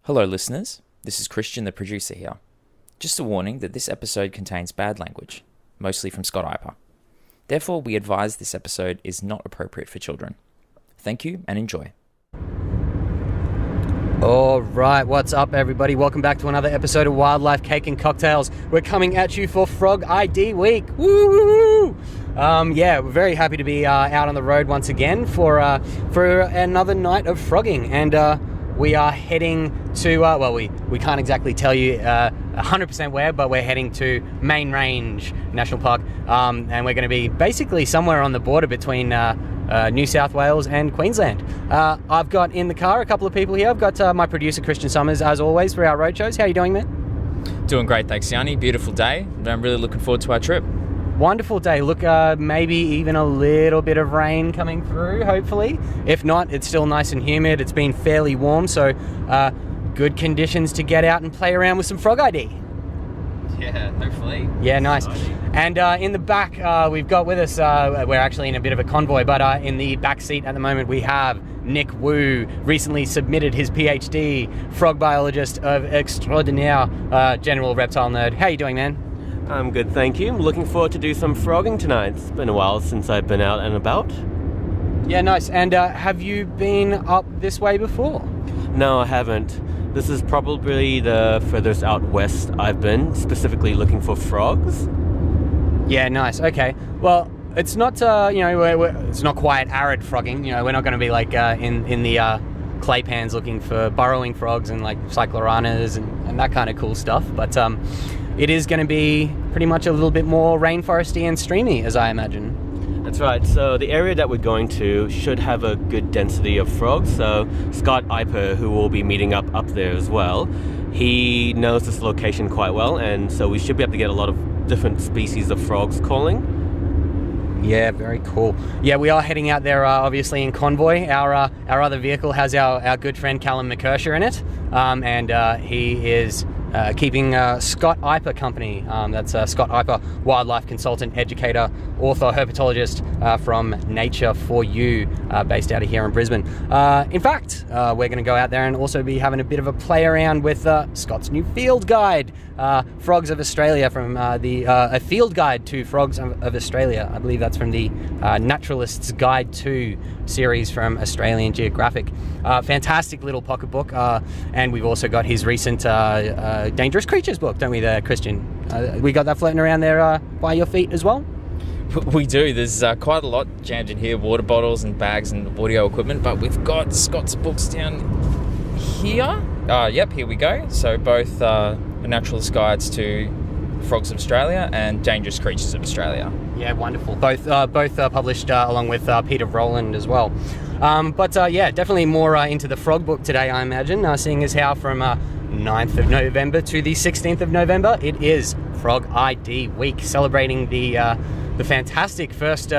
Hello listeners, this is Christian the producer here. Just a warning that this episode contains bad language, mostly from Scott Eipper. Therefore, we advise this episode is not appropriate for children. Thank you and enjoy. All right, what's up everybody? Welcome back to another episode of Wildlife Cake and Cocktails. We're coming at you for FrogID week. Woo! We're very happy to be out on the road once again for another night of frogging, and we are heading to, we can't exactly tell you 100% where, but we're heading to Main Range National Park, and we're going to be basically somewhere on the border between New South Wales and Queensland. I've got in the car a couple of people here. I've got my producer Christian Summers, as always, for our road shows. How are you doing, man? Doing great, thanks, Yanni. Beautiful day. I'm really looking forward to our trip. Wonderful day. Look, maybe even a little bit of rain coming through, hopefully. If not, it's still nice and humid. It's been fairly warm, so good conditions to get out and play around with some FrogID. Yeah, hopefully. Yeah, nice. And in the back, we've got with us, we're actually in a bit of a convoy, but in the back seat at the moment, we have Nick Wu, recently submitted his PhD, frog biologist of extraordinaire, general reptile nerd. How are you doing, man? I'm good, thank you. I'm looking forward to do some frogging tonight. It's been a while since I've been out and about. Yeah, nice. And have you been up this way before? No, I haven't. This is probably the furthest out west I've been, specifically looking for frogs. Yeah, nice. Okay. Well, it's not, it's not quite arid frogging. You know, we're not going to be like in the clay pans looking for burrowing frogs and like cycloranas and that kind of cool stuff. But it is going to be pretty much a little bit more rainforesty and streamy, as I imagine. That's right. So the area that we're going to should have a good density of frogs. So Scott Eipper, who will be meeting up there as well, he knows this location quite well, and so we should be able to get a lot of different species of frogs calling. Yeah, very cool. Yeah, we are heading out there, obviously, in convoy. Our other vehicle has our good friend Callum McKercher in it, and he is keeping Scott Eipper company. That's Scott Eipper, wildlife consultant, educator, author, herpetologist from Nature for You, based out of here in Brisbane. In fact, we're going to go out there and also be having a bit of a play around with Scott's new field guide, Frogs of Australia, from a field guide to Frogs of Australia. I believe that's from the Naturalist's Guide to series from Australian Geographic. Fantastic little pocketbook, and we've also got his recent Dangerous Creatures book, don't we there, Christian? We got that floating around there by your feet as well? We do. There's quite a lot jammed in here, water bottles and bags and audio equipment, but we've got Scott's books down here. Yep, here we go. So both Naturalist Guides to Frogs of Australia and Dangerous Creatures of Australia. Yeah, wonderful. Both published along with Peter Rowland as well. Definitely more into the frog book today, I imagine, seeing as how from 9th of November to the 16th of November, it is FrogID week, celebrating the fantastic first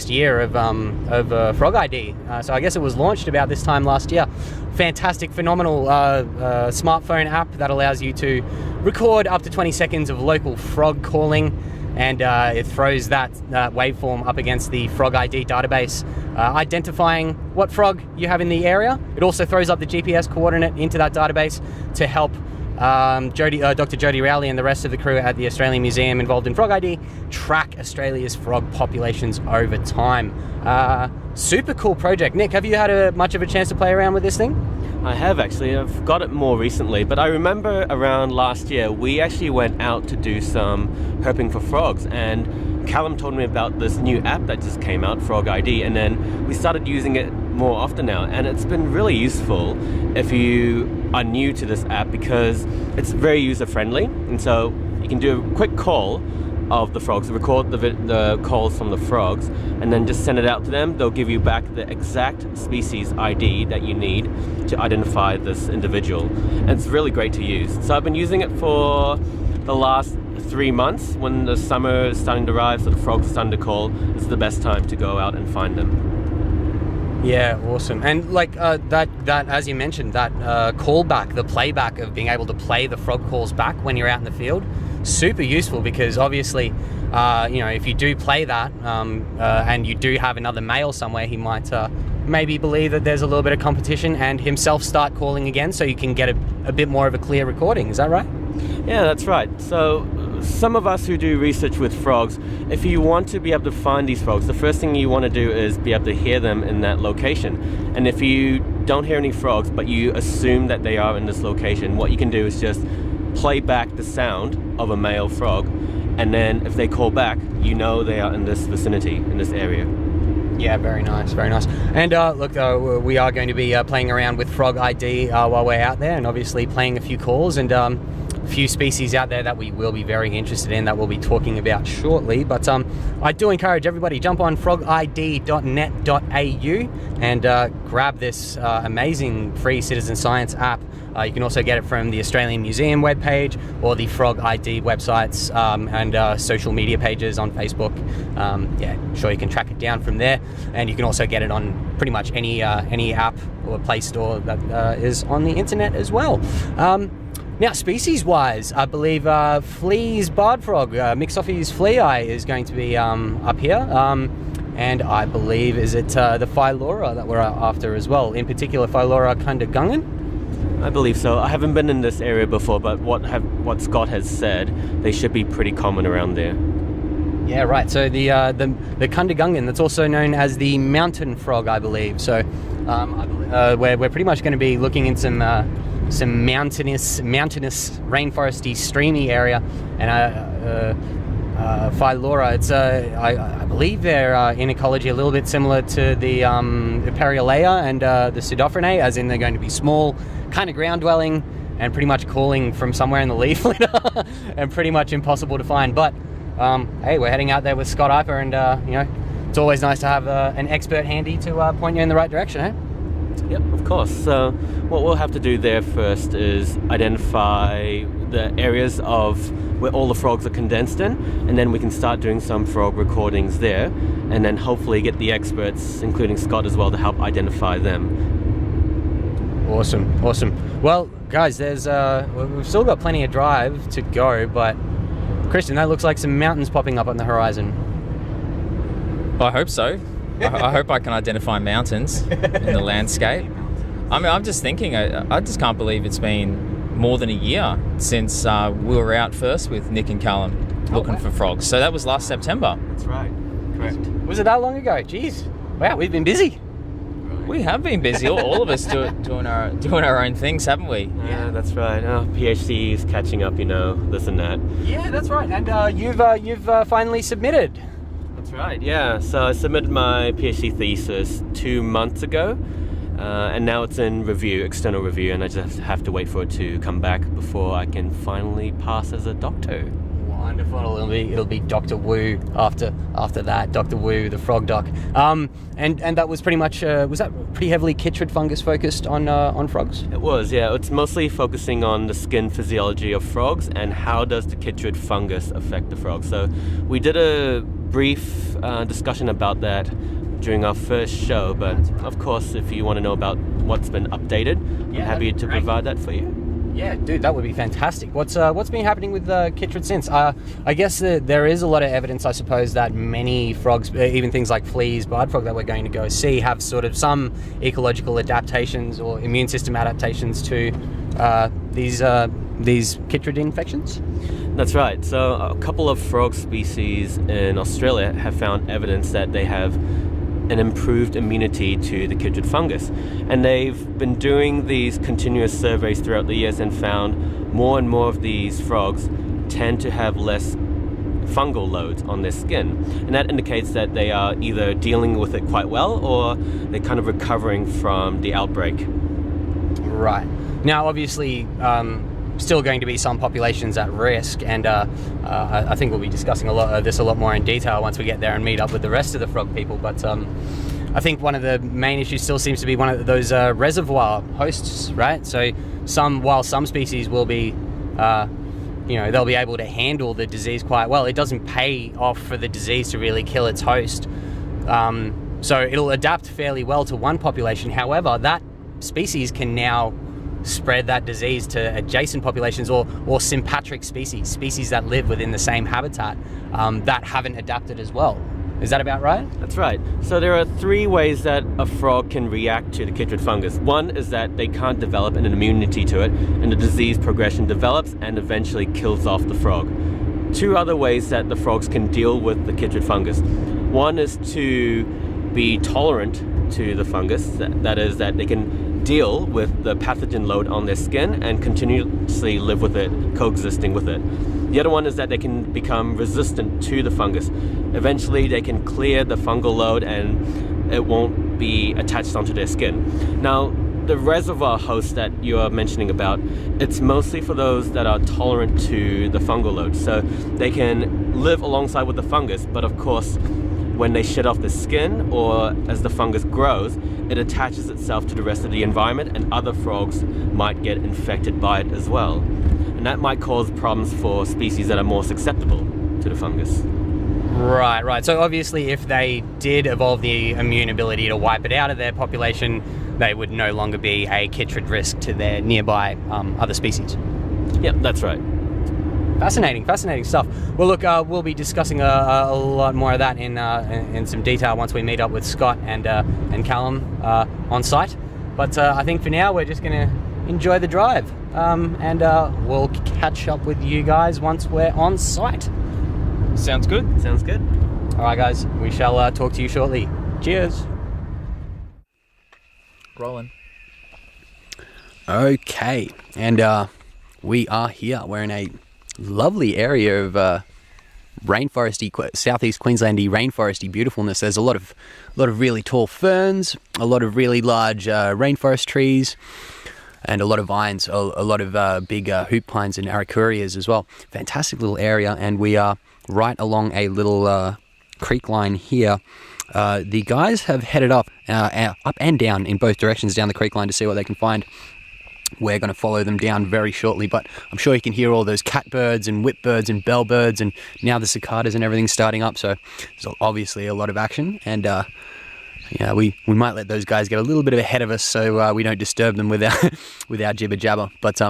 year of FrogID. So I guess it was launched about this time last year. Fantastic, phenomenal smartphone app that allows you to record up to 20 seconds of local frog calling, and it throws that waveform up against the FrogID database, identifying what frog you have in the area. It also throws up the GPS coordinate into that database to help Dr. Jody Rowley and the rest of the crew at the Australian Museum involved in FrogID track Australia's frog populations over time. Super cool project. Nick, have you had much of a chance to play around with this thing? I have, actually. I've got it more recently, but I remember around last year we actually went out to do some herping for frogs, and Callum told me about this new app that just came out, FrogID, and then we started using it more often now, and it's been really useful if you are new to this app because it's very user-friendly, and so you can do a quick call of the frogs, record the calls from the frogs, and then just send it out to them. They'll give you back the exact species ID that you need to identify this individual, and it's really great to use. So I've been using it for the last 3 months. When the summer is starting to arrive, so the frogs are starting to call, it's the best time to go out and find them. Yeah, awesome. And like that, as you mentioned, that callback, the playback of being able to play the frog calls back when you're out in the field, super useful, because obviously, if you do play that and you do have another male somewhere, he might maybe believe that there's a little bit of competition and himself start calling again so you can get a bit more of a clear recording. Is that right? Yeah, that's right. So some of us who do research with frogs, if you want to be able to find these frogs, the first thing you want to do is be able to hear them in that location. And if you don't hear any frogs, but you assume that they are in this location, what you can do is just play back the sound of a male frog, and then if they call back, you know they are in this vicinity, in this area. Yeah, very nice, very nice. And look, we are going to be playing around with FrogID while we're out there, and obviously playing a few calls, and a few species out there that we will be very interested in that we'll be talking about shortly. But I do encourage everybody, jump on frogid.net.au and grab this amazing free citizen science app. You can also get it from the Australian Museum webpage or the FrogID websites and social media pages on Facebook. Yeah, sure, you can track it down from there, and you can also get it on pretty much any app or Play Store that is on the internet as well. Now, species-wise, I believe Flea's barred frog, Mixophes fleae, is going to be up here. And I believe, is it the Philora that we're after as well? In particular, Philora kundagungan? I believe so. I haven't been in this area before, but what Scott has said, they should be pretty common around there. Yeah, right. So the kundagungan, that's also known as the mountain frog, I believe. So we're pretty much going to be looking in some mountainous, rainforesty, streamy area, and Philora. It's I believe they're in ecology a little bit similar to the Periolea and the Pseudophrinae, as in they're going to be small, kind of ground dwelling, and pretty much calling from somewhere in the leaf litter, and pretty much impossible to find. But hey, we're heading out there with Scott Eipper, and it's always nice to have an expert handy to point you in the right direction, eh? Yep, of course. So what we'll have to do there first is identify the areas of where all the frogs are condensed in, and then we can start doing some frog recordings there, and then hopefully get the experts, including Scott as well, to help identify them. Awesome. Well, guys, there's we've still got plenty of drive to go, but Christian, that looks like some mountains popping up on the horizon. I hope so. I hope I can identify mountains in the landscape. I mean, I'm just thinking, I just can't believe it's been more than a year since we were out first with Nick and Callum looking for frogs. So that was last September. That's right. Correct. Was it that long ago? Jeez. Wow, we've been busy. We have been busy, all of us doing our own things, haven't we? Yeah, that's right. PhDs catching up, this and that. Yeah, that's right. And you've finally submitted. That's right, yeah. So I submitted my PhD thesis 2 months ago, and now it's in review, external review, and I just have to wait for it to come back before I can finally pass as a doctor. Wonderful. It'll be Dr. Wu after that. Dr. Wu, the frog doc. And that was pretty much was that pretty heavily chytrid fungus focused on frogs? It was, yeah. It's mostly focusing on the skin physiology of frogs and how does the chytrid fungus affect the frogs. So we did a brief discussion about that during our first show, but of course, if you want to know about what's been updated, I'm happy to provide that for you. Yeah, dude, that would be fantastic. What's been happening with chytrid since? I guess there is a lot of evidence, I suppose, that many frogs, even things like fleas, barred frog that we're going to go see, have sort of some ecological adaptations or immune system adaptations to these chytrid infections. That's right. So a couple of frog species in Australia have found evidence that they have an improved immunity to the chytrid fungus. And they've been doing these continuous surveys throughout the years and found more and more of these frogs tend to have less fungal loads on their skin. And that indicates that they are either dealing with it quite well or they're kind of recovering from the outbreak. Right. Now, obviously, still going to be some populations at risk, and I think we'll be discussing a lot more in detail once we get there and meet up with the rest of the frog people. But I think one of the main issues still seems to be one of those reservoir hosts, right? So while some species will be, they'll be able to handle the disease quite well, it doesn't pay off for the disease to really kill its host. So it'll adapt fairly well to one population. However, that species can now spread that disease to adjacent populations or sympatric species that live within the same habitat that haven't adapted as well. Is that about right? That's right. So there are 3 ways that a frog can react to the chytrid fungus. One is that they can't develop an immunity to it, and the disease progression develops and eventually kills off the frog. 2 other ways that the frogs can deal with the chytrid fungus. One is to be tolerant to the fungus. That is, that they can deal with the pathogen load on their skin and continuously live with it, coexisting with it. The other one is that they can become resistant to the fungus. Eventually, they can clear the fungal load and it won't be attached onto their skin. Now, the reservoir host that you are mentioning about, it's mostly for those that are tolerant to the fungal load. So they can live alongside with the fungus, but of course, when they shed off the skin or as the fungus grows, it attaches itself to the rest of the environment and other frogs might get infected by it as well. And that might cause problems for species that are more susceptible to the fungus. Right. So obviously if they did evolve the immune ability to wipe it out of their population, they would no longer be a chytrid risk to their nearby other species. Yep, that's right. Fascinating stuff. Well, look, we'll be discussing a lot more of that in some detail once we meet up with Scott and Callum on site. But I think for now we're just going to enjoy the drive, and we'll catch up with you guys once we're on site. Sounds good. Sounds good. All right, guys, we shall talk to you shortly. Cheers. Rolling. Okay, and we are here. We're in a lovely area of rainforesty, southeast Queenslandy rainforesty beautifulness. There's a lot of really tall ferns, a lot of really large rainforest trees, and a lot of vines, a lot of big hoop pines and araucarias as well. Fantastic little area, and we are right along a little creek line here. The guys have headed up and down in both directions down the creek line to see what they can find. We're going to follow them down very shortly, but I'm sure you can hear all those catbirds and whipbirds and bellbirds, and now the cicadas and everything starting up, so there's obviously a lot of action, and we might let those guys get a little bit ahead of us so we don't disturb them with our jibber jabber, but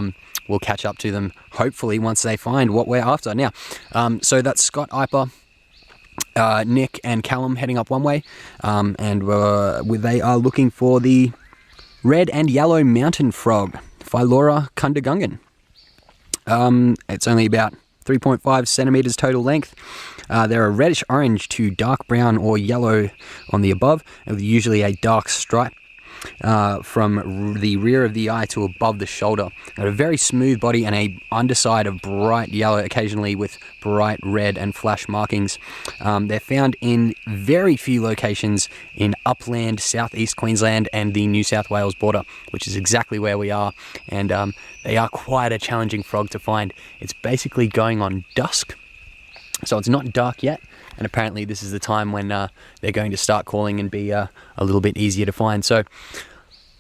we'll catch up to them hopefully once they find what we're after. Now, so that's Scott Eipper, Nick and Callum heading up one way, and they are looking for the red and yellow mountain frog, Philora kundagungan. It's only about 3.5 centimeters total length. They're a reddish orange to dark brown or yellow on the above, with usually a dark stripe from the rear of the eye to above the shoulder. Got a very smooth body and a underside of bright yellow, occasionally with bright red and flash markings. They're found in very few locations in upland southeast Queensland and the New South Wales border, which is exactly where we are, and they are quite a challenging frog to find. It's basically going on dusk, so it's not dark yet, and apparently this is the time when they're going to start calling and be a little bit easier to find. So,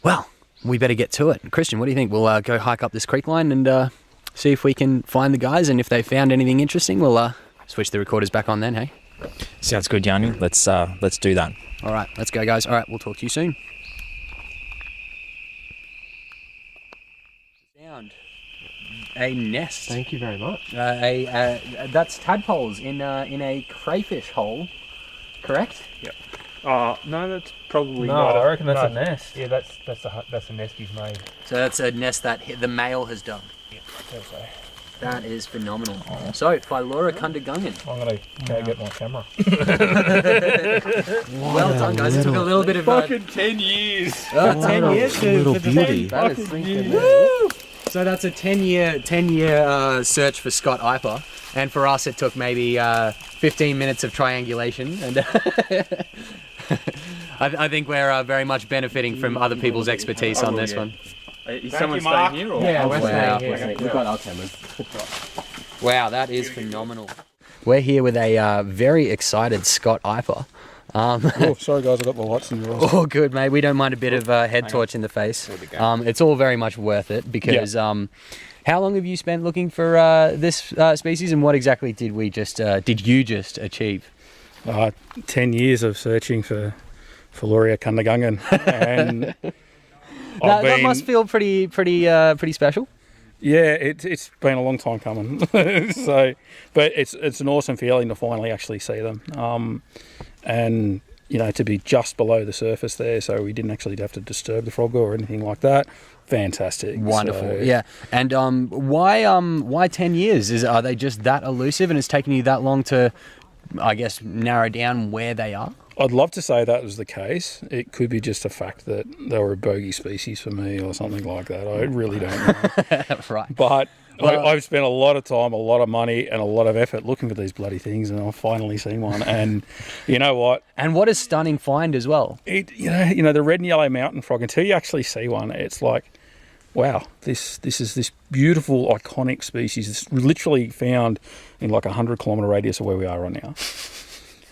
well, we better get to it. Christian, what do you think? We'll go hike up this creek line and see if we can find the guys, and if they found anything interesting, we'll switch the recorders back on then, hey? Sounds good, Yanni. Let's do that. All right, let's go, guys. All right, we'll talk to you soon. Found a nest. Thank you very much. That's tadpoles in a crayfish hole, correct? Yep. No, that's probably No, not. I reckon that's no. a nest. Yeah, that's a nest he's made. So that's a nest that the male has dug. Yeah, I'd say. That is phenomenal. So, Philora kundagungan. I'm gonna go get my camera. Well done, guys. It took a little bit of... Fucking 10 years. 10 years to little for beauty. That is Fucking woo! So that's a 10-year search for Scott Eipper, and for us it took maybe 15 minutes of triangulation, and I think we're very much benefiting from other people's expertise on this one. Is Thank someone you, Mark. staying here? Or? Yeah, we're Wow. staying here. We've got our cameras. Wow, that is phenomenal. We're here with a very excited Scott Eipper. Oh, sorry guys, I got my lights in the eyes. Oh, good, mate. We don't mind a bit of head torch in the face. It's all very much worth it because how long have you spent looking for this species, and what exactly did you just achieve? 10 years of searching for Philora kundagungan, and That must feel pretty special. yeah, it's been a long time coming. So, but it's an awesome feeling to finally actually see them. and to be just below the surface there, so we didn't actually have to disturb the frog or anything like that. Fantastic. Wonderful. So, yeah. And why 10 years? Are they just that elusive, and it's taken you that long to, I guess, narrow down where they are? I'd love to say that was the case. It could be just a fact that they were a bogey species for me or something like that. I really don't know. Right. But Well, I've spent a lot of time, a lot of money, and a lot of effort looking for these bloody things, and I've finally seen one. And you know what? And what a stunning find as well. The red and yellow mountain frog. Until you actually see one, it's like, wow, this is this beautiful, iconic species. It's literally found in like a 100-kilometre radius of where we are right now.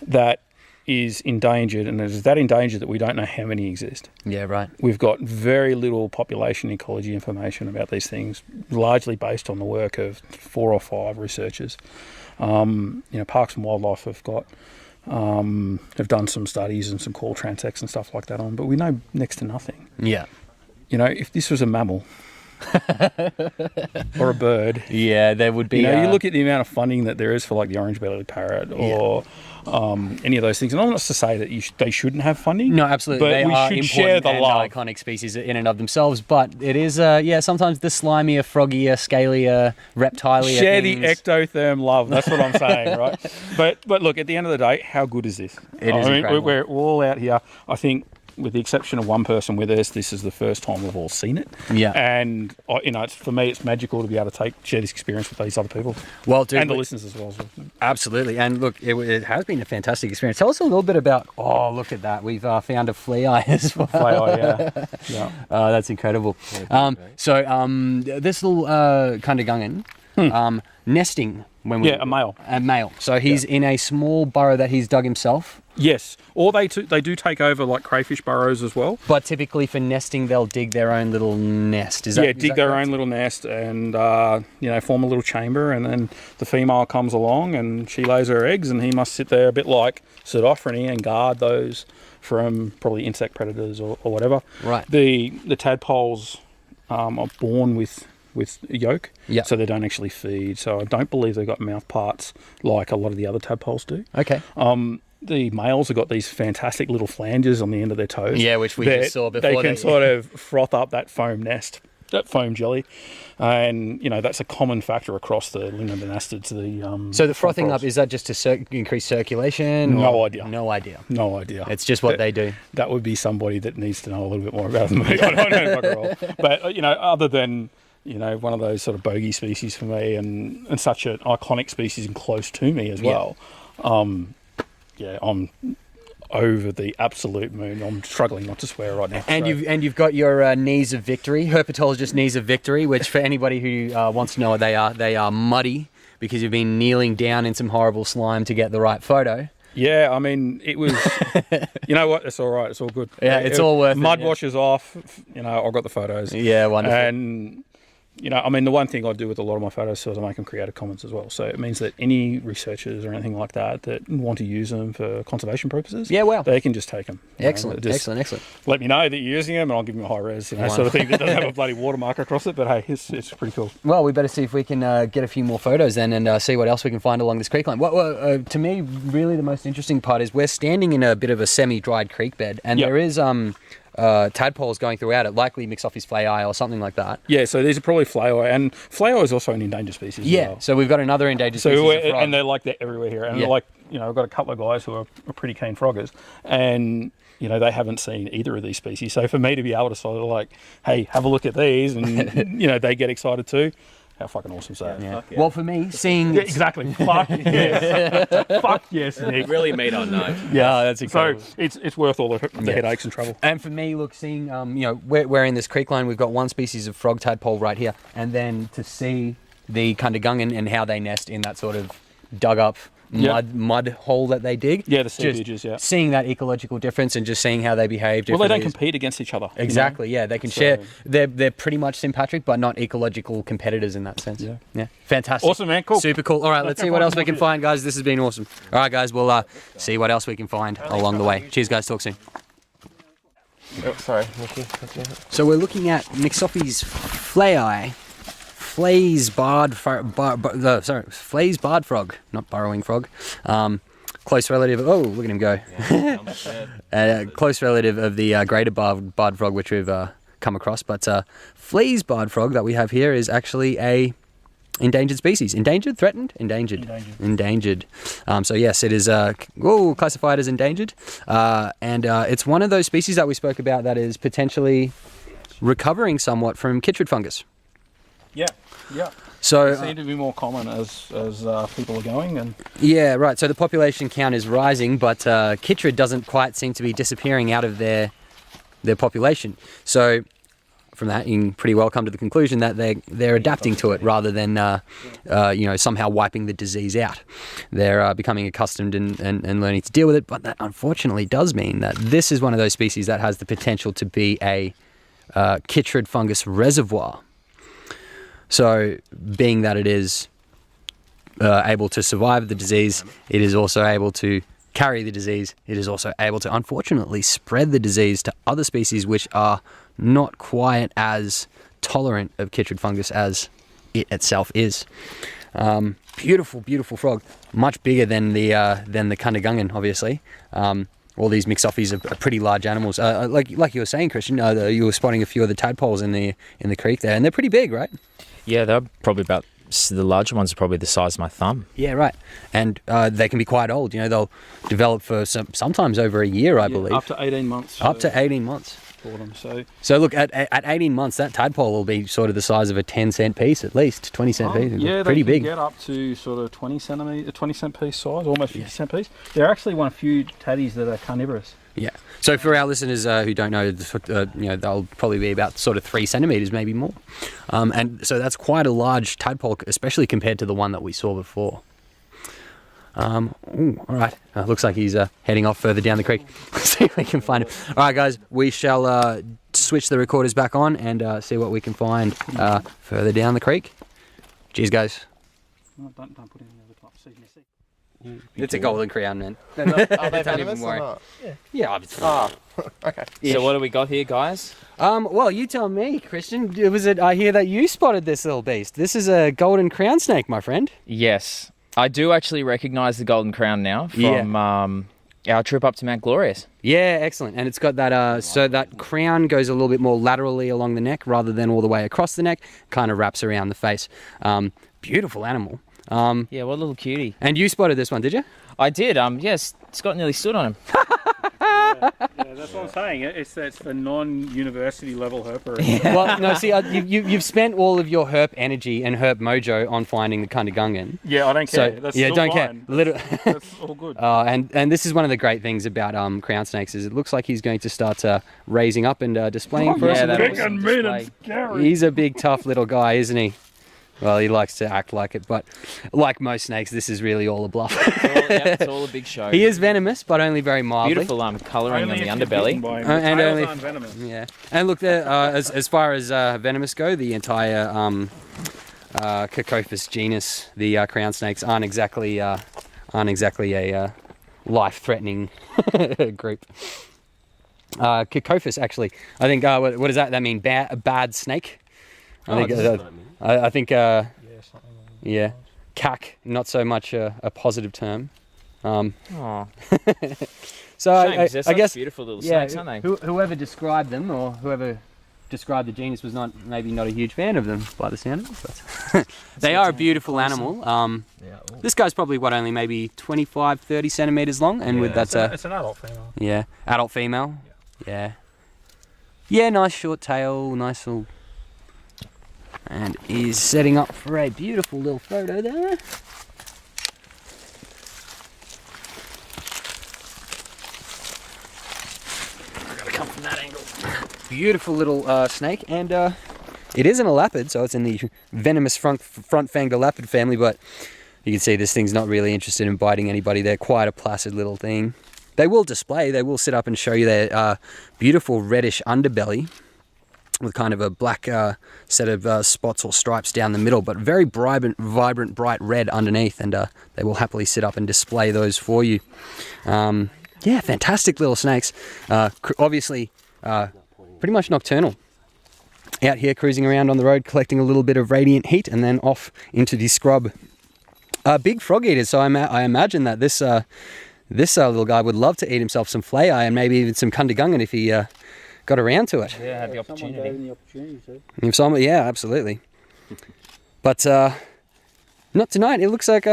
That is endangered, and it is that endangered that we don't know how many exist. Yeah, right. We've got very little population ecology information about these things, largely based on the work of 4 or 5 researchers. Parks and Wildlife have done some studies and some call transects and stuff like that on, but we know next to nothing. Yeah. If this was a mammal or a bird, Yeah, there would be. you look at the amount of funding that there is for like the orange-bellied parrot or any of those things. And I'm not to say that they shouldn't have funding. No, absolutely. But they we are should important share the and love. iconic species in and of themselves. But it is, sometimes the slimier, froggier, scalier, reptilier Share things. the ectotherm love. That's what I'm saying, right? But look, at the end of the day, how good is this? It is incredible. We're all out here. I think, with the exception of one person with us, this is the first time we've all seen it. Yeah. And for me, it's magical to be able to share this experience with these other people. Well, dude, and the listeners as well. Absolutely. And look, it has been a fantastic experience. Tell us a little bit about, look at that. We've found a flea eye as well. Yeah. That's incredible. This little kundagungan, nesting when we... Yeah, a male. A male. So he's in a small burrow that he's dug himself. Yes. Or they do take over like crayfish burrows as well. But typically for nesting, they'll dig their own little nest. Dig their own little nest and, form a little chamber, and then the female comes along and she lays her eggs, and he must sit there a bit like Pseudophony and guard those from probably insect predators or whatever. Right. The tadpoles are born with a yolk, so they don't actually feed. So I don't believe they've got mouth parts like a lot of the other tadpoles do. Okay. The males have got these fantastic little flanges on the end of their toes. Yeah, which we just saw before. They can sort of froth up that foam nest, that foam jelly. And, that's a common factor across the limnodonastids. So the frothing up, is that just to increase circulation? No idea. No idea. No idea. It's just what they do. That would be somebody that needs to know a little bit more about them. I don't know fuck all. But, other than... one of those sort of bogey species for me, and such an iconic species and close to me as well. I'm over the absolute moon. I'm struggling not to swear right now. And you've got your knees of victory, herpetologist knees of victory, which for anybody who wants to know what they are muddy because you've been kneeling down in some horrible slime to get the right photo. Yeah, I mean, it was, you know what, it's all right, it's all good. Yeah, it's all worth it. Mud washes off, I've got the photos. Yeah, wonderful. And, the one thing I do with a lot of my photos is I make them Creative Commons as well. So it means that any researchers or anything like that want to use them for conservation purposes, they can just take them. Excellent. Let me know that you're using them and I'll give them a high res, sort of thing that doesn't have a bloody watermark across it. But hey, it's pretty cool. Well, we better see if we can get a few more photos then and see what else we can find along this creek line. Well, to me, really the most interesting part is we're standing in a bit of a semi-dried creek bed, and there is... tadpoles going throughout it, likely Mixophes flayi or something like that. Yeah, so these are probably flayi, and flayi is also an endangered species as well. So we've got another endangered species of frog. And they're everywhere here. And I've got a couple of guys who are pretty keen froggers, and they haven't seen either of these species. So for me to be able to sort of hey, have a look at these, and they get excited too. How fucking awesome is that? Yeah. Well, for me, seeing... Yeah, exactly. Fuck yes. Fuck yes, Nick. It really made our night. Yeah, that's incredible. So it's worth all the headaches and trouble. And for me, look, seeing, we're in this creek line, we've got one species of frog tadpole right here, and then to see the kundagungan and how they nest in that sort of dug up mud hole that they dig. Yeah, the seepages, Seeing that ecological difference and just seeing how they behave. Well, they don't compete against each other. Exactly, they can share. They're pretty much sympatric, but not ecological competitors in that sense. Yeah. Fantastic. Awesome, man. Cool. Super cool. All right, let's see what else we can find, guys. This has been awesome. All right, guys, we'll see what else we can find along the way. Cheers, guys. Talk soon. Oh, sorry, Nicky. So we're looking at Mixophes flayi. Flay's barred frog, not burrowing frog. close relative. Oh, look at him go. Close relative of the greater barred frog, which we've come across. But Flea's barred frog that we have here is actually a endangered species. Endangered? Threatened? Endangered. Endangered. So yes, it is classified as endangered. And it's one of those species that we spoke about that is potentially recovering somewhat from chytrid fungus. Yeah. So They seem to be more common as people are going. And yeah, right. So the population count is rising, but chytrid doesn't quite seem to be disappearing out of their population. So from that, you can pretty well come to the conclusion that they're adapting to it rather than somehow wiping the disease out. They're becoming accustomed and learning to deal with it. But that unfortunately does mean that this is one of those species that has the potential to be a chytrid fungus reservoir. So being that it is able to survive the disease, it is also able to carry the disease. It is also able to unfortunately spread the disease to other species which are not quite as tolerant of chytrid fungus as it itself is. Beautiful, beautiful frog. Much bigger than the kundagungan, obviously. All these mixophies are pretty large animals. Like you were saying, Christian, you were spotting a few of the tadpoles in the creek there, and they're pretty big, right? Yeah, they're probably about, the larger ones are probably the size of my thumb. Yeah, right. And they can be quite old. They'll develop for sometimes over a year, I believe. Up to 18 months. Up to 18 months. For them. So look, at 18 months, that tadpole will be sort of the size of a 10-cent piece at least, 20-cent piece. Yeah, pretty they can big. Get up to sort of 20-cent piece size, almost 50-cent piece. They're actually one of the few taddies that are carnivorous. Yeah. So for our listeners who don't know, they'll probably be about sort of 3 centimeters, maybe more. And so that's quite a large tadpole, especially compared to the one that we saw before. All right. Looks like he's heading off further down the creek. Let's see if we can find him. All right, guys. We shall switch the recorders back on and see what we can find further down the creek. Cheers, guys. No, don't put it in the other top. See. It's a golden crown, man. Are they Don't even venomous worry. or not? Yeah. Okay. So what do we got here, guys? Well, you tell me, Christian. I hear that you spotted this little beast. This is a golden crown snake, my friend. Yes. I do actually recognise the golden crown now from our trip up to Mount Glorious. Yeah, excellent. And it's got that, so that crown goes a little bit more laterally along the neck rather than all the way across the neck, kind of wraps around the face. Beautiful animal. Yeah, what a little cutie. And you spotted this one, did you? I did. Yes, Scott nearly stood on him. Yeah, that's what I'm saying. It's for non-university level herper. Yeah. Well, no, see, you've spent all of your herp energy and herp mojo on finding the kundagungan. Yeah, I don't care. So, That's yeah, still don't fine. care. That's all good. And this is one of the great things about crown snakes is it looks like he's going to start raising up and displaying for us. Yeah, a that little was bit. some mean and display. scary. He's a big, tough little guy, isn't he? Well, he likes to act like it, but like most snakes, this is really all a bluff. It's all a big show. He is venomous, but only very mildly. Beautiful colouring on Only the if you're bitten underbelly. by him. And The tails only- aren't venomous. Yeah, and look, there as far as venomous go, the entire Cacophis genus, the crown snakes, aren't exactly a life-threatening group. Cacophis, actually, I think. What does that? That mean bad snake? I think. Yeah, cac, not so much a positive term. Aw. So Shame, 'cause they're I such guess beautiful little snakes, aren't they? whoever described them or whoever described the genus was not a huge fan of them by the sound of it. But they are a beautiful animal. This guy's probably only maybe 25, 30 centimeters long, and with it's an adult female. Adult female. Yeah, nice short tail, nice little. And he's setting up for a beautiful little photo there. Gotta come from that angle. Beautiful little snake, and it isn't a lapid, so it's in the venomous front-fanged lapid family, but you can see this thing's not really interested in biting anybody. They're quite a placid little thing. They will display, they will sit up and show you their beautiful reddish underbelly with kind of a black set of spots or stripes down the middle, but very vibrant, bright red underneath, and they will happily sit up and display those for you. Yeah, fantastic little snakes. Obviously, pretty much nocturnal. Out here cruising around on the road, collecting a little bit of radiant heat, and then off into the scrub. Big frog eaters, so I imagine that this little guy would love to eat himself some flay and maybe even some kundagungan if he got around to it. Yeah, had the opportunity. If someone, yeah, absolutely. But not tonight. It looks like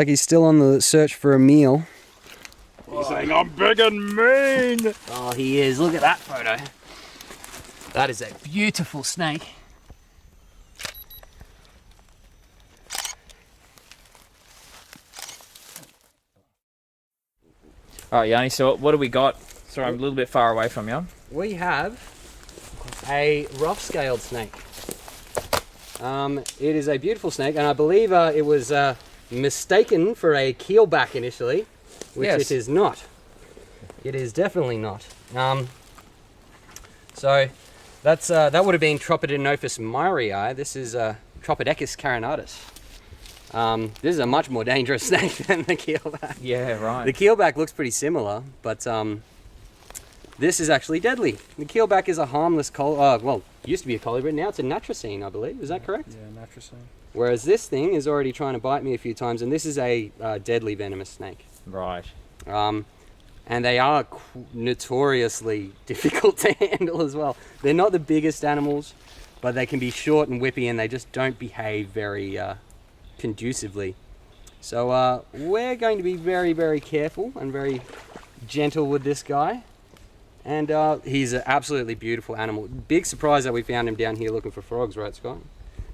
he's still on the search for a meal. He's saying, I'm big and mean. Oh, he is. Look at that photo. That is a beautiful snake. All right, Yanni, so what do we got? Sorry, I'm a little bit far away from you. We have a rough-scaled snake. It is a beautiful snake, and I believe it was mistaken for a keelback initially, which Yes. it is not. It is definitely not. So that's that would have been Tropidinophis myrii. This is Tropidecus carinatus. This is a much more dangerous snake than the keelback. Yeah, right. The keelback looks pretty similar, but this is actually deadly. The keelback is a harmless well, used to be a colibrid, now it's a natricine, I believe. Is that correct? Yeah, natricine. Whereas this thing is already trying to bite me a few times, and this is a deadly venomous snake. Right. And they are notoriously difficult to handle as well. They're not the biggest animals, but they can be short and whippy, and they just don't behave very conducively. So we're going to be very, very careful and very gentle with this guy. And he's an absolutely beautiful animal. Big surprise that we found him down here looking for frogs, right, Scott?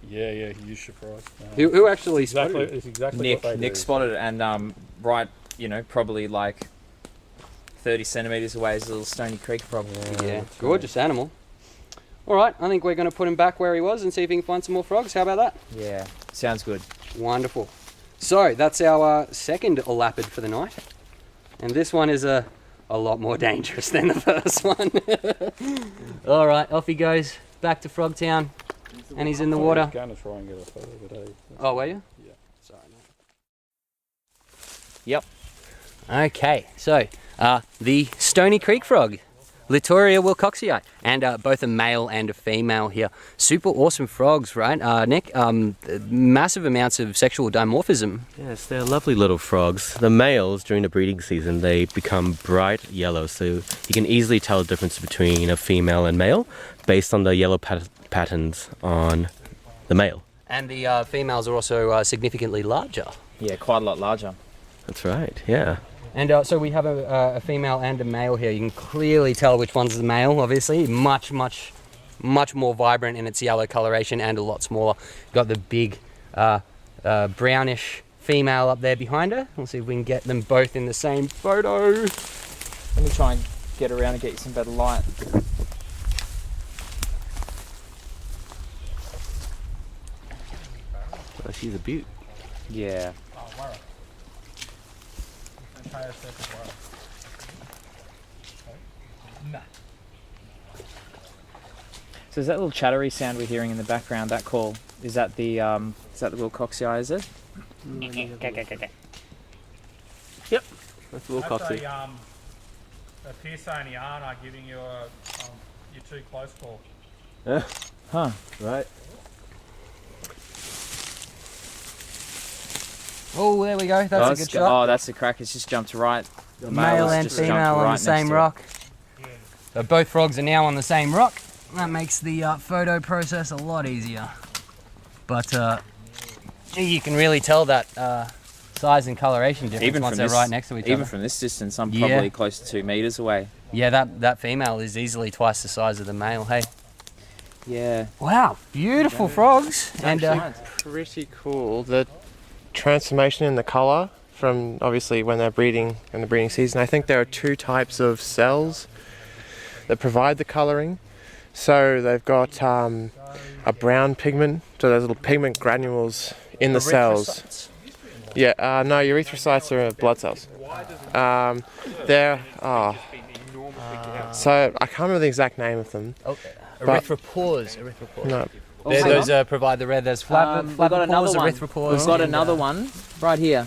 Yeah, huge surprise. Who actually spotted him? It's exactly what they Nick do. spotted it, and right, probably like 30 centimeters away is a little Stony Creek, probably. Yeah, gorgeous animal. All right, I think we're going to put him back where he was and see if he can find some more frogs. How about that? Yeah, sounds good. Wonderful. So that's our second elapid for the night, and this one is a lot more dangerous than the first one. All right, off he goes back to Frogtown, and he's in the water. I was going to try and get a photo, but Oh, were you? Yeah. Sorry, mate. Yep. Okay, so the Stony Creek frog, Litoria wilcoxii, and both a male and a female here. Super awesome frogs, right, Nick? Massive amounts of sexual dimorphism. Yes, they're lovely little frogs. The males, during the breeding season, they become bright yellow, so you can easily tell the difference between a female and male based on the yellow patterns on the male. And the females are also significantly larger. Yeah, quite a lot larger. That's right, yeah. And so we have a female and a male here. You can clearly tell which one's the male, obviously. Much more vibrant in its yellow coloration and a lot smaller. Got the big brownish female up there behind her. We'll see if we can get them both in the same photo. Let me try and get around and get you some better light. Oh, she's a beaut. Yeah. So is that little chattery sound we're hearing in the background, that call, is that the wilcoxii, is it? Yep, that's a little That's coxy. a Pearsoniana giving you your too close call. Huh. Right. Oh, there we go. That's a good shot. Oh, that's the crack. It's just jumped right. The Male has and just jumped female on right the next same to it. rock. So both frogs are now on the same rock. That makes the photo process a lot easier. But you can really tell that size and coloration difference once they're right next to each other. Even from this distance, I'm Yeah. probably close to 2 meters away. Yeah, that female is easily twice the size of the male. Hey. Yeah. Wow, beautiful frogs. And Pretty cool. The transformation in the colour from obviously when they're breeding in the breeding season. I think there are two types of cells that provide the colouring. So they've got a brown pigment, so those little pigment granules in the cells. Yeah, no, erythrocytes are blood cells. So I can't remember the exact name of them. erythropores. No. Those provide the red. There's We've got another flappopores, one. erythropores. We've got and, another one right here.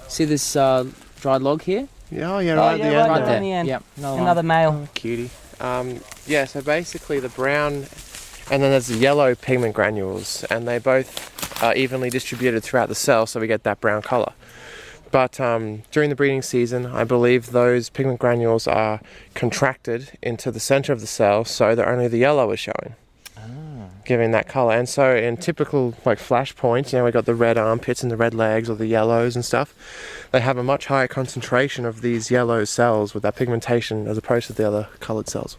See this dried log here? Yeah, right at the end. right Right there. there. on the end. Yep. Another male. Cutie. So basically the brown and then there's the yellow pigment granules, and they both evenly distributed throughout the cell, so we get that brown colour. But during the breeding season, I believe those pigment granules are contracted into the centre of the cell, so that only the yellow is showing, giving that colour. And so in typical like flash points, we've got the red armpits and the red legs, or the yellows and stuff, they have a much higher concentration of these yellow cells with that pigmentation as opposed to the other coloured cells.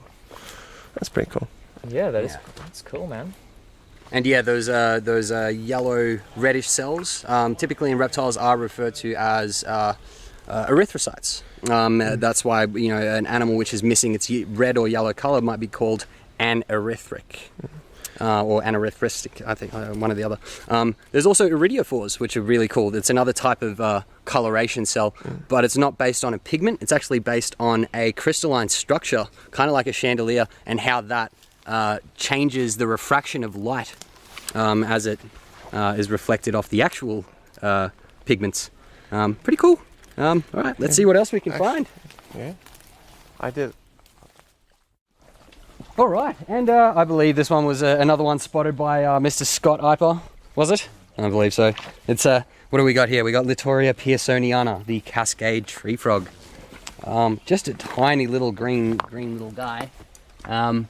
That's pretty cool. Yeah, that's cool, man. And yeah, those yellow reddish cells, typically in reptiles, are referred to as erythrocytes. That's why an animal which is missing its red or yellow color might be called anerythric. Or anerythristic, I think, one or the other. There's also iridophores, which are really cool. It's another type of coloration cell, but it's not based on a pigment. It's actually based on a crystalline structure, kind of like a chandelier, and how that changes the refraction of light as it is reflected off the actual pigments. Pretty cool. All right, let's see what else we can find. Yeah, I did. All right, and I believe this one was another one spotted by Mr. Scott Eipper, was it? I believe so. It's what do we got here? We got Litoria pearsoniana, the Cascade tree frog. Just a tiny little green little guy. And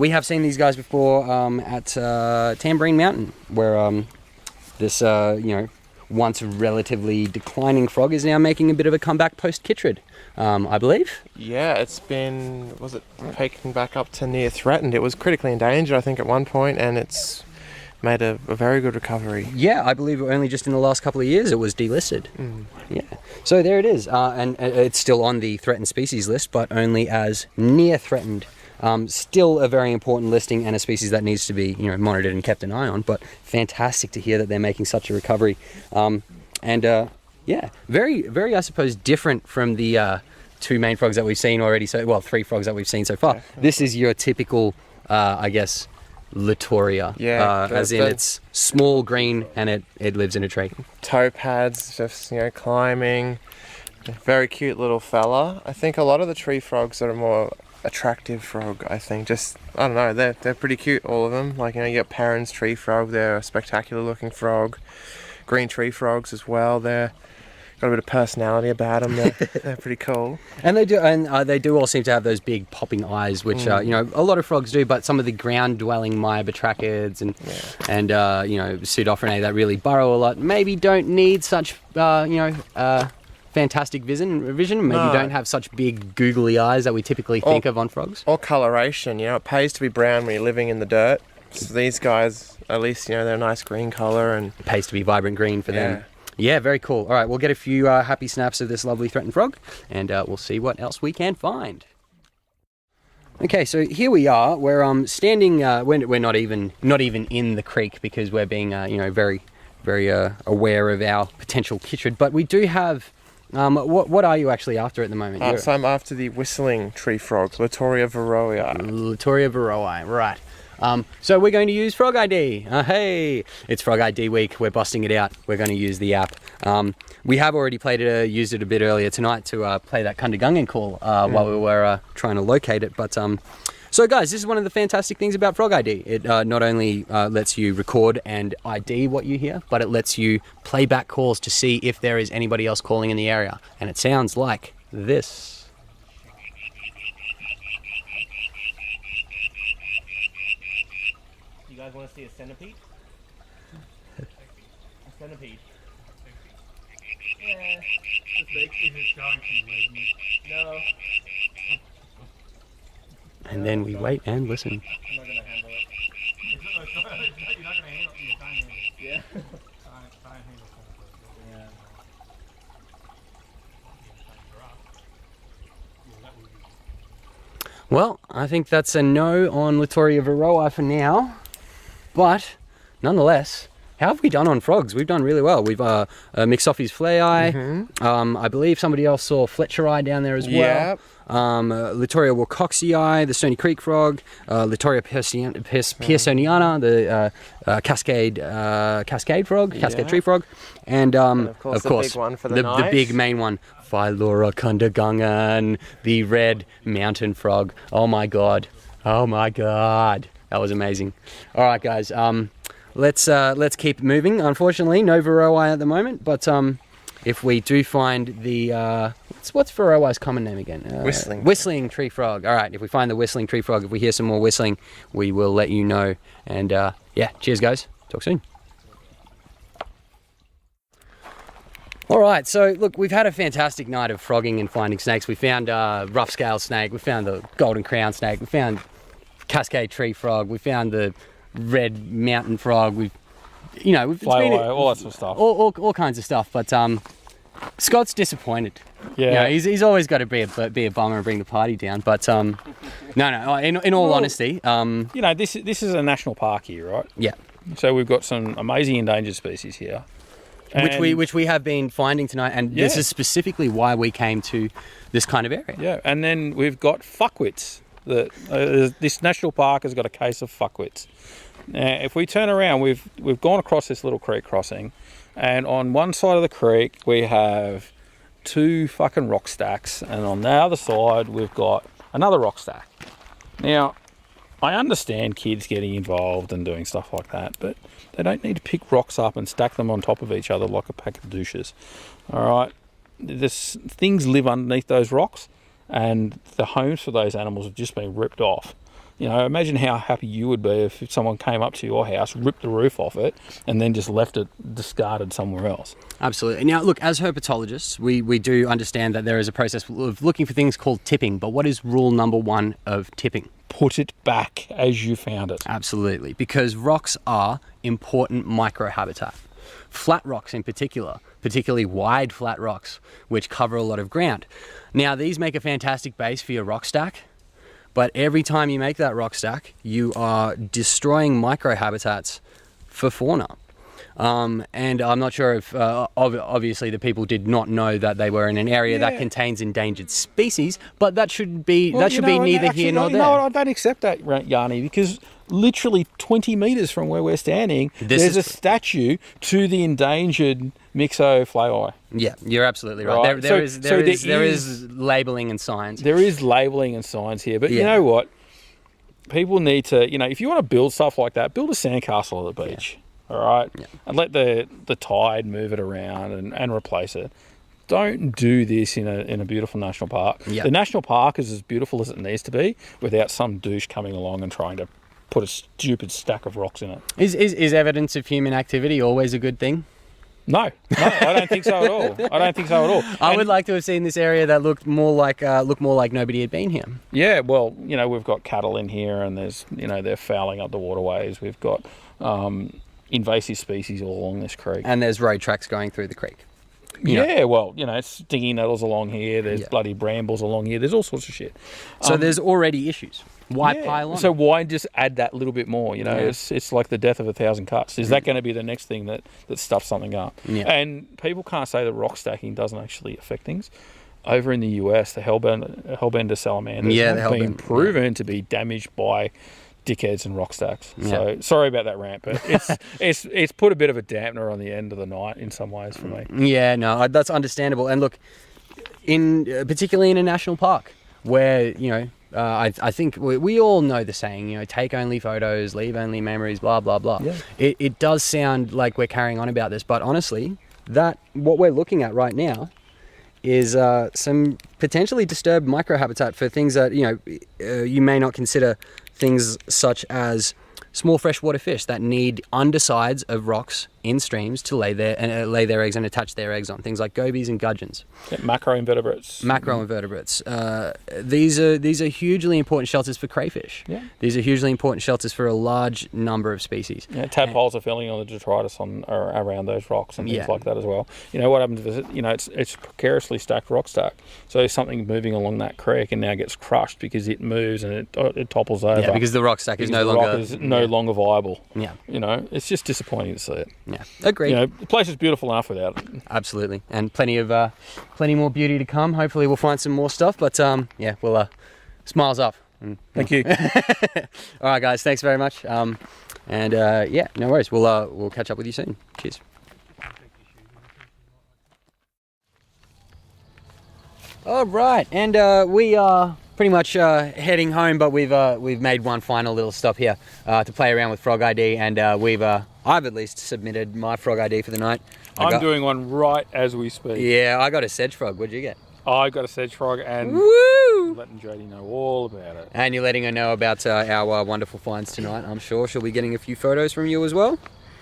we have seen these guys before at Tambourine Mountain, where this once relatively declining frog is now making a bit of a comeback post-chytrid, I believe. Yeah, it's been, taken back up to near threatened. It was critically endangered, I think, at one point, and it's made a very good recovery. Yeah, I believe only just in the last couple of years it was delisted. Yeah, so there it is, and it's still on the threatened species list, but only as near threatened. Still a very important listing and a species that needs to be monitored and kept an eye on, but fantastic to hear that they're making such a recovery. Yeah, very, very, I suppose, different from the two main frogs that we've seen already. Three frogs that we've seen so far. This is your typical, I guess, Litoria. Yeah, as in it's small, green, and it lives in a tree. Toe pads, just climbing. Very cute little fella. I think a lot of the tree frogs that are more attractive frog, I think, I don't know, they're pretty cute, all of them. You got Perrin's tree frog, they're a spectacular looking frog. Green tree frogs as well, they're got a bit of personality about them. They're pretty cool. And they do all seem to have those big popping eyes, which a lot of frogs do, but some of the ground dwelling myobatrachids and pseudophrinae that really burrow a lot maybe don't need such fantastic vision, maybe don't have such big googly eyes that we typically think of on frogs. Or coloration, it pays to be brown when you're living in the dirt. So these guys, at least, they're a nice green colour, and it pays to be vibrant green for them. Yeah, very cool. All right, we'll get a few happy snaps of this lovely threatened frog, and we'll see what else we can find. Okay, so here we are. We're standing. We're not even in the creek because we're being very, very aware of our potential chytrid, but we do have. What are you actually after at the moment? So I'm after the whistling tree frog, Litoria varroii. Litoria varroii, right. So we're going to use FrogID. Hey, it's FrogID week. We're busting it out. We're going to use the app. We have already used it a bit earlier tonight to play that kundagungan call while we were trying to locate it. But so guys, this is one of the fantastic things about FrogID. It not only lets you record and ID what you hear, but it lets you play back calls to see if there is anybody else calling in the area. And it sounds like this. You guys want to see a centipede? A centipede. Yeah. No. And then we wait and listen. I'm not going to handle it. You're not going to handle it. You're handle it. Yeah. Don't handle it. Yeah. Well, I think that's a no on Litoria varroii for now. But nonetheless, how have we done on frogs? We've done really well. We've Mixophes fleyi. I believe somebody else saw Fletcheri down there as well. Litoria wilcoxii, the Stony Creek frog. Litoria pearsoniana, the Cascade frog, Cascade tree frog. And of course, the big one for the big main one, Philora kundagungan, the red mountain frog. Oh my god. That was amazing. All right, guys. let's keep moving. Unfortunately, no varroa at the moment, but if we do find the what's varroa's common name again? Whistling tree frog. All right, if we find the whistling tree frog, if we hear some more whistling, we will let you know. And yeah, cheers, guys. Talk soon. All right, so look, we've had a fantastic night of frogging and finding snakes. We found rough scale snake, we found the golden crown snake, we found Cascade tree frog, we found the red mountain frog. We've Flyaway, all that sort of stuff. All kinds of stuff. But Scott's disappointed. Yeah, he's always got to be a bummer and bring the party down. But no. In all honesty, this is a national park here, right? Yeah. So we've got some amazing endangered species here. Which we have been finding tonight, and this is specifically why we came to this kind of area. Yeah, and then we've got fuckwits. This national park has got a case of fuckwits. Now, if we turn around, we've gone across this little creek crossing, and on one side of the creek we have 2 fucking rock stacks, and on the other side we've got another rock stack. Now, I understand kids getting involved and doing stuff like that, but they don't need to pick rocks up and stack them on top of each other like a pack of douches. All right, things live underneath those rocks, and the homes for those animals have just been ripped off. You know, imagine how happy you would be if someone came up to your house, ripped the roof off it, and then just left it discarded somewhere else. Absolutely. Now, look, as herpetologists, we do understand that there is a process of looking for things called tipping. But what is rule number 1 of tipping? Put it back as you found it. Absolutely, because rocks are important microhabitat. Flat rocks in particular, particularly wide flat rocks, which cover a lot of ground. Now, these make a fantastic base for your rock stack, but every time you make that rock stack, you are destroying microhabitats for fauna. And I'm not sure if, obviously, the people did not know that they were in an area that contains endangered species, but that should be neither here nor there. No, I don't accept that, Yanni, because literally 20 metres from where we're standing, there's a statue to the endangered Mixo flyaway. Yeah, you're absolutely right. There is labelling and signs. There is labelling and signs here, but you know what? People need to, if you want to build stuff like that, build a sandcastle at the beach. All right, and let the tide move it around and replace it. Don't do this in a beautiful national park. The national park is as beautiful as it needs to be without some douche coming along and trying to put a stupid stack of rocks in it. Is evidence of human activity always a good thing? No, I don't think so at all. I would like to have seen this area that looked more like nobody had been here. Yeah, well, we've got cattle in here, and there's they're fouling up the waterways. We've got invasive species all along this creek. And there's road tracks going through the creek. Stinging nettles along here. There's bloody brambles along here. There's all sorts of shit. So there's already issues. Why pile on? So why just add that little bit more? It's like the death of 1,000 cuts. Is that going to be the next thing that stuffs something up? Yeah. And people can't say that rock stacking doesn't actually affect things. Over in the US, the hellbender salamanders have been proven to be damaged by dickheads and rock stacks. So sorry about that rant, but it's put a bit of a dampener on the end of the night in some ways for me. Yeah, no, that's understandable. And look, particularly in a national park where I think we all know the saying, take only photos, leave only memories, blah blah blah. Yeah. It does sound like we're carrying on about this, but honestly, what we're looking at right now is some potentially disturbed microhabitat for things that you may not consider. Things such as small freshwater fish that need undersides of rocks in streams to lay their eggs and attach their eggs on. Things like gobies and gudgeons. Macroinvertebrates. These are hugely important shelters for crayfish. Yeah. These are hugely important shelters for a large number of species. Yeah, tadpoles are filling on the detritus around those rocks and things like that as well. What happens is it's precariously stacked rock stack. So something moving along that creek and now gets crushed because it moves and it topples over. Yeah, because the rock stack is no longer viable. Yeah. It's just disappointing to see it. Yeah, agreed. The place is beautiful enough without it. Absolutely, and plenty more beauty to come. Hopefully, we'll find some more stuff. But we'll smiles up. Thank you. All right, guys. Thanks very much. No worries. We'll catch up with you soon. Cheers. All right, and we are pretty much heading home, but we've made one final little stop here to play around with FrogID, and we've I've at least submitted my frog ID for the night. I'm doing one right as we speak. Yeah, I got a sedge frog. What'd you get? I got a sedge frog and Woo! letting Jodie know all about it. And you're letting her know about our wonderful finds tonight, I'm sure. She'll be getting a few photos from you as well.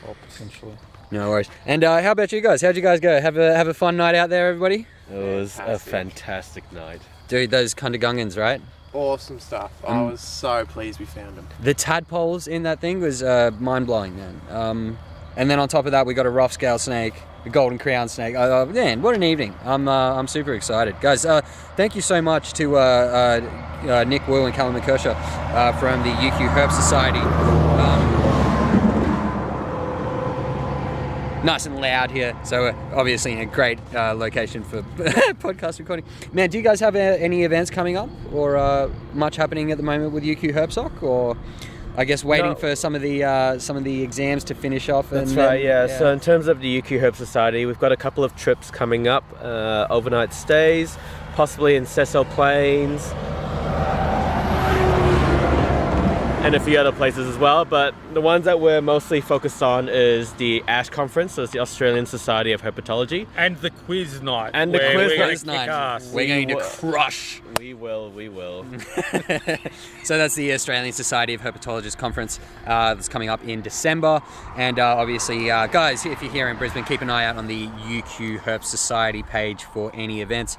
Oh, potentially. No worries. And how about you guys? How'd you guys go? Have a fun night out there, everybody? It was a fantastic night. Dude, those kundagungans, right? Awesome stuff. I was so pleased we found them. The tadpoles in that thing was mind-blowing, man. And then on top of that, we got a rough scale snake, a golden crown snake. Man, what an evening. I'm super excited. Guys, thank you so much to Nick Wu and Callum McKercher from the UQ Herp Society. Nice and loud here, so obviously in a great location for podcast recording. Man, do you guys have any events coming up, or much happening at the moment with UQ Herpsoc, or I guess waiting for some of the exams to finish off? That's right, yeah. So in terms of the UQ Herp Society, we've got a couple of trips coming up, overnight stays, possibly in Cecil Plains, and a few other places as well, but the ones that we're mostly focused on is the ASH conference, so it's the Australian Society of Herpetology. And the quiz night. And the quiz night. We're going to crush. We will. So that's the Australian Society of Herpetologists conference that's coming up in December. And obviously, guys, if you're here in Brisbane, keep an eye out on the UQ Herp Society page for any events.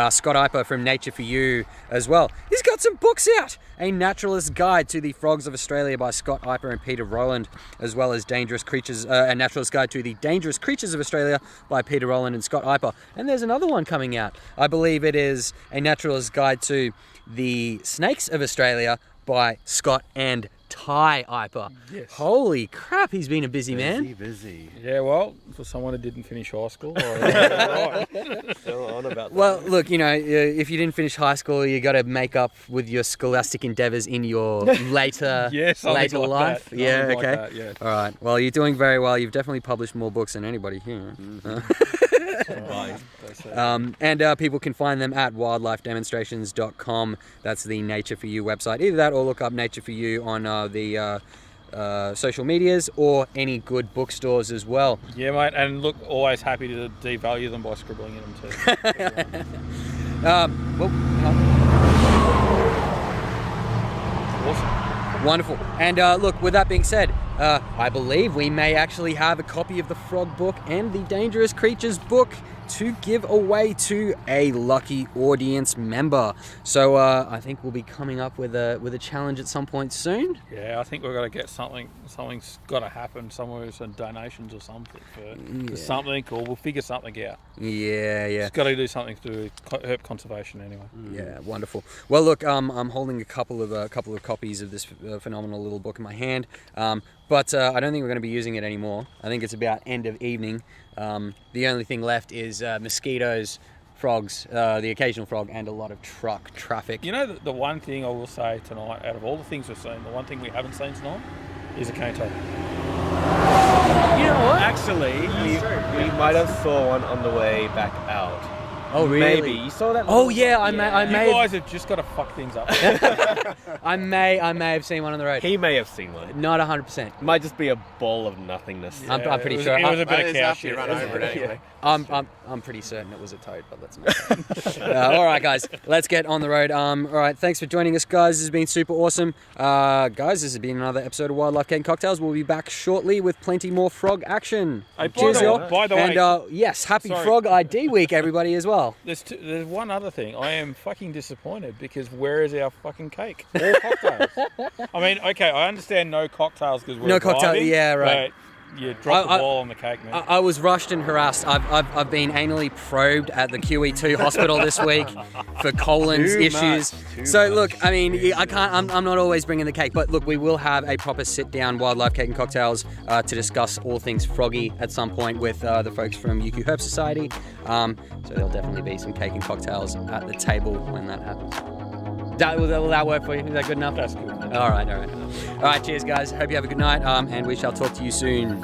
Scott Eipper from Nature for You as well. He's got some books out. A Naturalist's Guide to the Frogs of Australia by Scott Eipper and Peter Rowland, as well as Dangerous Creatures, A Naturalist's Guide to the Dangerous Creatures of Australia by Peter Rowland and Scott Eipper. And there's another one coming out. I believe it is A Naturalist's Guide to the Snakes of Australia by Scott and Ty Eipper. Yes. Holy crap, he's been a busy man. Busy. Yeah, well, for someone who didn't finish high school, right. Still on about that. Well, look, you know, if you didn't finish high school, you got to make up with your scholastic endeavours in your later later like life. that. Yeah, Something okay. like that, yeah. All right. Well, you're doing very well. You've definitely published more books than anybody here. And people can find them at wildlifedemonstrations.com. That's the Nature for You website. Either that or look up Nature for You on the social medias or any good bookstores as well. Yeah, mate, and look, always happy to devalue them by scribbling in them too. Awesome. Wonderful. And look, with that being said, I believe we may actually have a copy of the Frog book and the Dangerous Creatures book to give away to a lucky audience member. So I think we'll be coming up with a challenge at some point soon. Yeah, I think we've got to get something. Something's got to happen somewhere, some donations or something for something, or we'll figure something out. Yeah. It's got to do something to do with herp conservation anyway. Yeah, wonderful. Well, look, I'm holding a couple of copies of this phenomenal little book in my hand, but I don't think we're going to be using it anymore. I think it's about end of evening. The only thing left is mosquitoes, frogs, the occasional frog, and a lot of truck traffic. You know, the one thing I will say tonight, out of all the things we've seen, the one thing we haven't seen tonight is a cane toad. You know what? Actually, we might have saw one on the way back out. Oh, really? Maybe. You saw that? Oh, yeah, I may You guys have just got to fuck things up. I may have seen one on the road. He may have seen one. Not 100%. Might just be a ball of nothingness. I'm pretty sure. It was a bit of cow after shit. you run over it anyway. I'm pretty certain it was a toad, but let's not. All right, guys, let's get on the road. All right, thanks for joining us, guys. This has been super awesome. Guys, this has been another episode of Wildlife Cake and Cocktails. We'll be back shortly with plenty more frog action. Hey, Cheers, y'all. by the way, And yes, happy Sorry. Frog ID Week, everybody, as well. there's one other thing. I am fucking disappointed because where is our fucking cake? All cocktails. I mean, okay, I understand no cocktails because we're No cocktail, driving, yeah, right. But you dropped the ball on the cake, man. I was rushed and harassed. I've been anally probed at the QE2 hospital this week for colons issues. So look, I mean, I can't. I'm not always bringing the cake, but look, we will have a proper sit-down Wildlife Cake and Cocktails to discuss all things froggy at some point with the folks from UQ Herp Society. So there'll definitely be some cake and cocktails at the table when that happens. Will that work for you? Is that good enough? That's good. Man. All right. Cheers, guys. Hope you have a good night. And we shall talk to you soon.